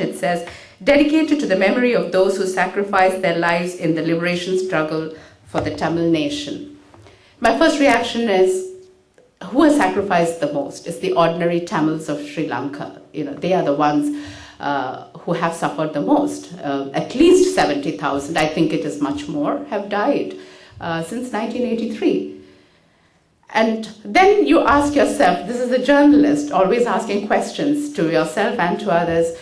it says, dedicated to the memory of those who sacrificed their lives in the liberation struggle for the Tamil nation. My first reaction is, who has sacrificed the most? It's the ordinary Tamils of Sri Lanka. They are the ones who have suffered the most. At least 70,000, I think it is much more, have died since 1983. And then you ask yourself, this is a journalist, always asking questions to yourself and to others,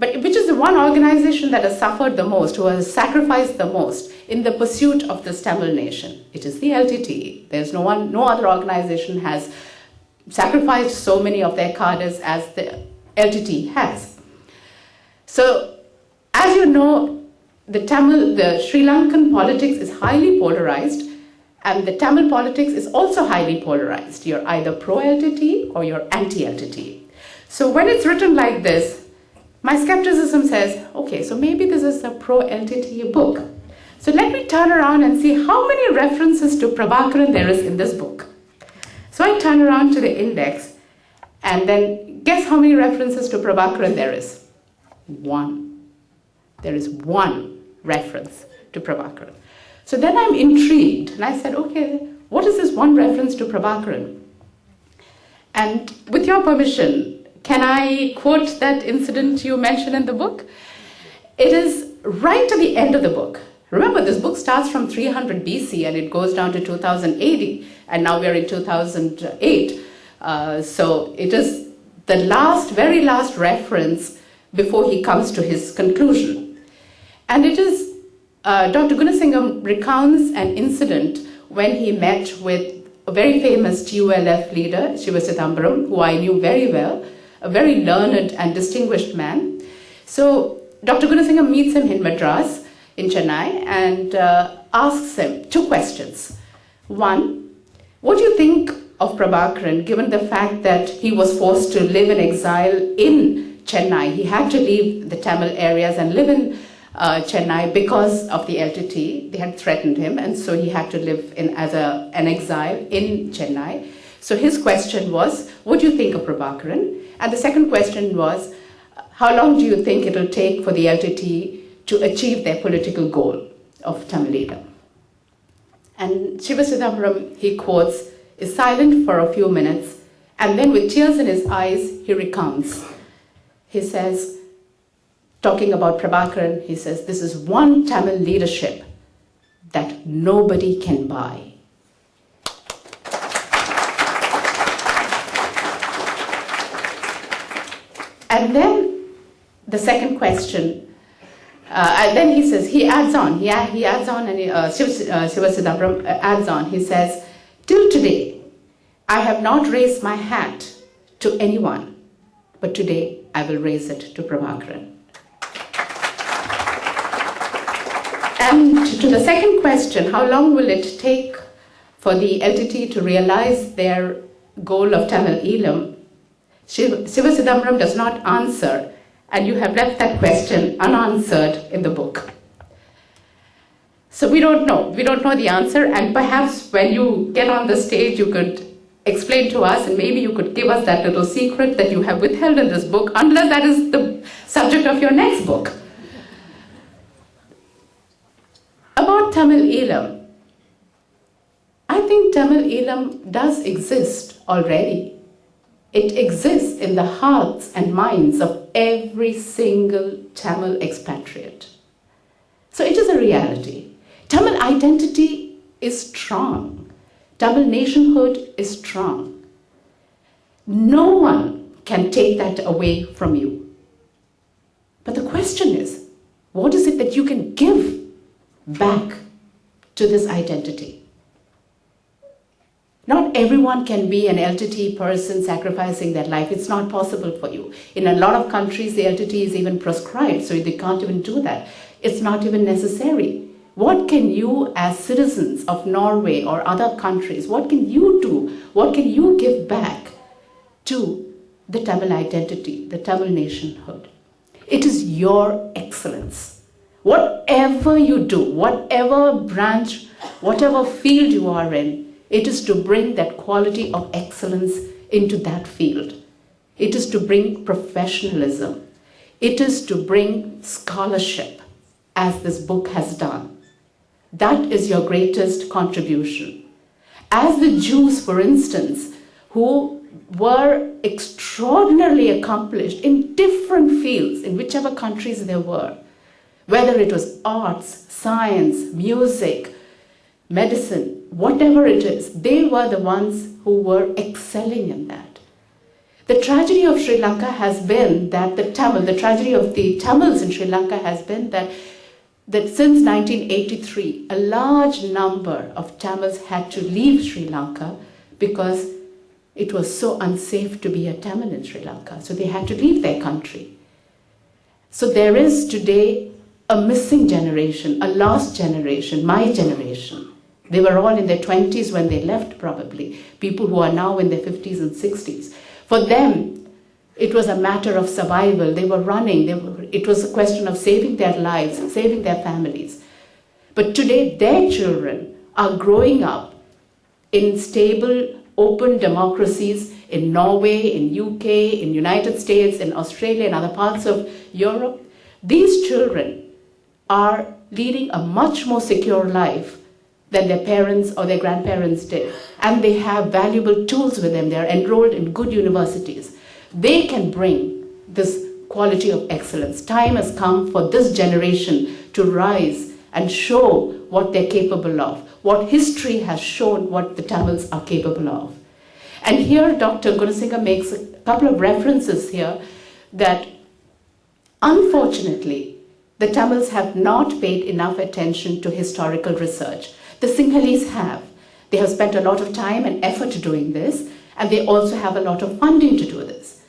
but which is the one organization that has suffered the most, who has sacrificed the most in the pursuit of this Tamil nation? It is the LTTE. There's no other organization has sacrificed so many of their cadres as the LTTE has. So, as you know, the Sri Lankan politics is highly polarized, and the Tamil politics is also highly polarized. You're either pro-LTTE or you're anti-LTTE. So when it's written like this, my skepticism says, okay, so maybe this is a pro-LTTE book. So let me turn around and see how many references to Prabhakaran there is in this book. So I turn around to the index, and then guess how many references to Prabhakaran there is? One. There is one reference to Prabhakaran. So then I'm intrigued, and I said, okay, what is this one reference to Prabhakaran? And with your permission, can I quote that incident you mentioned in the book? It is right at the end of the book. Remember, this book starts from 300 BC and it goes down to 2000 AD, and now we are in 2008. So it is the very last reference before he comes to his conclusion. And it is Dr. Gunasingham recounts an incident when he met with a very famous TULF leader, Shiva Chidambaram, who I knew very well, a very learned and distinguished man. So Dr. Gunasingham meets him in Madras, in Chennai, and asks him two questions. One, what do you think of Prabhakaran, given the fact that he was forced to live in exile in Chennai? He had to leave the Tamil areas and live in Chennai because of the LTT. They had threatened him, and so he had to live as an exile in Chennai. So his question was, what do you think of Prabhakaran? And the second question was, how long do you think it will take for the LTT to achieve their political goal of Tamilism? And Shiva Chidambaram, he quotes, is silent for a few minutes, and then with tears in his eyes, he recounts. He says, talking about Prabhakaran, he says, this is one Tamil leadership that nobody can buy. And then the second question, and then he says, he adds on, and Shiva Chidambaram adds on, he says, till today, I have not raised my hat to anyone, but today I will raise it to Prabhakaran. And to the second question, how long will it take for the LTT to realize their goal of Tamilism? Shiva Chidambaram does not answer, and you have left that question unanswered in the book. So we don't know. We don't know the answer, and perhaps when you get on the stage, you could explain to us, and maybe you could give us that little secret that you have withheld in this book, unless that is the subject of your next book. About Tamilism, I think Tamilism does exist already. It exists in the hearts and minds of every single Tamil expatriate. So it is a reality. Tamil identity is strong. Tamil nationhood is strong. No one can take that away from you. But the question is, what is it that you can give back to this identity? Not everyone can be an LTT person sacrificing their life. It's not possible for you. In a lot of countries, the LTT is even proscribed, so they can't even do that. It's not even necessary. What can you, as citizens of Norway or other countries, what can you do? What can you give back to the Tamil identity, the Tamil nationhood? It is your excellence. Whatever you do, whatever branch, whatever field you are in, it is to bring that quality of excellence into that field. It is to bring professionalism. It is to bring scholarship, as this book has done. That is your greatest contribution. As the Jews, for instance, who were extraordinarily accomplished in different fields, in whichever countries they were, whether it was arts, science, music, medicine, whatever it is, they were the ones who were excelling in that. The tragedy of Sri Lanka has been that the tragedy of the Tamils in Sri Lanka has been that since 1983, a large number of Tamils had to leave Sri Lanka because it was so unsafe to be a Tamil in Sri Lanka. So they had to leave their country. So there is today a missing generation, a lost generation, my generation. They were all in their 20s when they left, probably. People who are now in their 50s and 60s. For them, it was a matter of survival. They were running. It was a question of saving their lives, saving their families. But today, their children are growing up in stable, open democracies in Norway, in UK, in United States, in Australia, and other parts of Europe. These children are leading a much more secure life than their parents or their grandparents did. And they have valuable tools with them. They're enrolled in good universities. They can bring this quality of excellence. Time has come for this generation to rise and show what they're capable of, what history has shown what the Tamils are capable of. And here Dr. Gunasingham makes a couple of references here that unfortunately the Tamils have not paid enough attention to historical research. The Sinhalese have. They have spent a lot of time and effort doing this, and they also have a lot of funding to do this.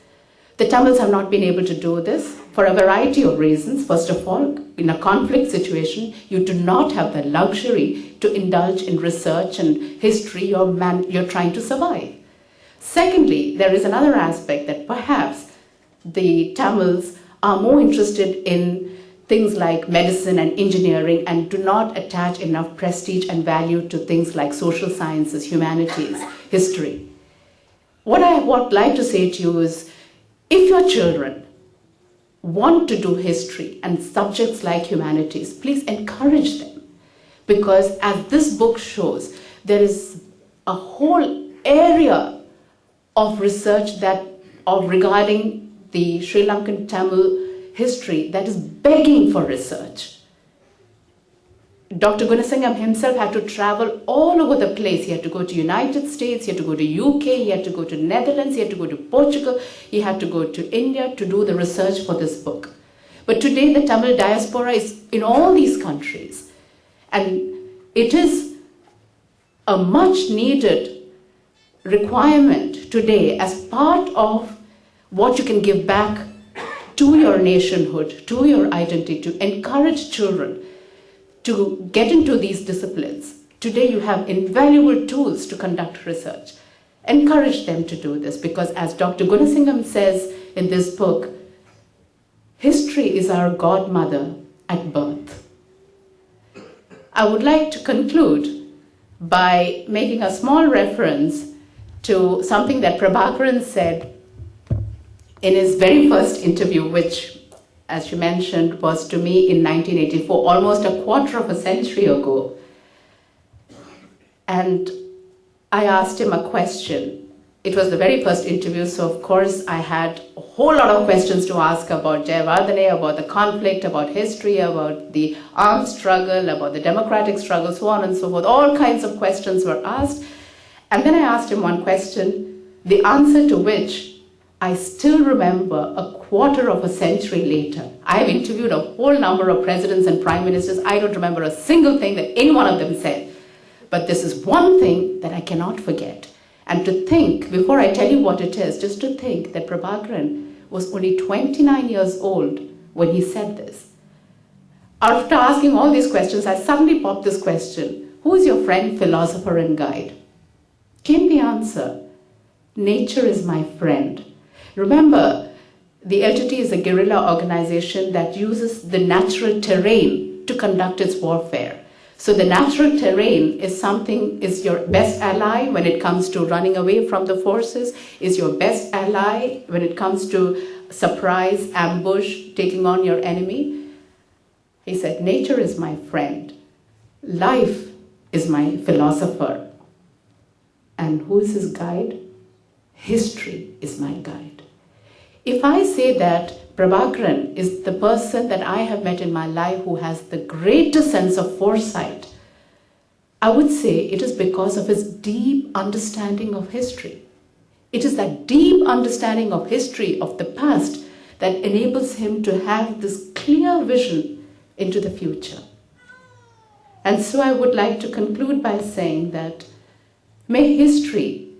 The Tamils have not been able to do this for a variety of reasons. First of all, in a conflict situation, you do not have the luxury to indulge in research and history. You're trying to survive. Secondly, there is another aspect that perhaps the Tamils are more interested in things like medicine and engineering and do not attach enough prestige and value to things like social sciences, humanities, history. What I would like to say to you is, if your children want to do history and subjects like humanities, please encourage them. Because as this book shows, there is a whole area of research regarding the Sri Lankan Tamil history that is begging for research. Dr. Gunasingham himself had to travel all over the place. He had to go to United States, he had to go to UK, he had to go to Netherlands, he had to go to Portugal, he had to go to India to do the research for this book. But today the Tamil diaspora is in all these countries. And it is a much needed requirement today as part of what you can give back to your nationhood, to your identity, to encourage children to get into these disciplines. Today you have invaluable tools to conduct research. Encourage them to do this because as Dr. Gunasingham says in this book, history is our godmother at birth. I would like to conclude by making a small reference to something that Prabhakaran said in his very first interview, which, as you mentioned, was to me in 1984, almost a quarter of a century ago. And I asked him a question. It was the very first interview, so of course I had a whole lot of questions to ask about Jayavardhane, about the conflict, about history, about the armed struggle, about the democratic struggle, so on and so forth. All kinds of questions were asked. And then I asked him one question, the answer to which I still remember a quarter of a century later. I have interviewed a whole number of presidents and prime ministers. I don't remember a single thing that any one of them said. But this is one thing that I cannot forget. And to think, before I tell you what it is, just to think that Prabhakaran was only 29 years old when he said this. After asking all these questions, I suddenly popped this question. Who is your friend, philosopher, and guide? Came the answer. Nature is my friend. Remember, the LTT is a guerrilla organization that uses the natural terrain to conduct its warfare. So the natural terrain is your best ally when it comes to running away from the forces, is your best ally when it comes to surprise, ambush, taking on your enemy? He said, nature is my friend. Life is my philosopher. And who is his guide? History is my guide. If I say that Prabhakaran is the person that I have met in my life who has the greatest sense of foresight, I would say it is because of his deep understanding of history. It is that deep understanding of history, of the past, that enables him to have this clear vision into the future. And so I would like to conclude by saying that may history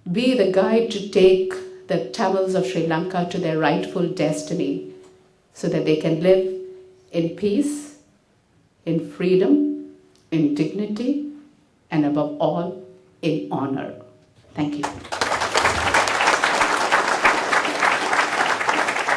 be the guide to take the Tamils of Sri Lanka to their rightful destiny so that they can live in peace, in freedom, in dignity, and above all, in honor. Thank you.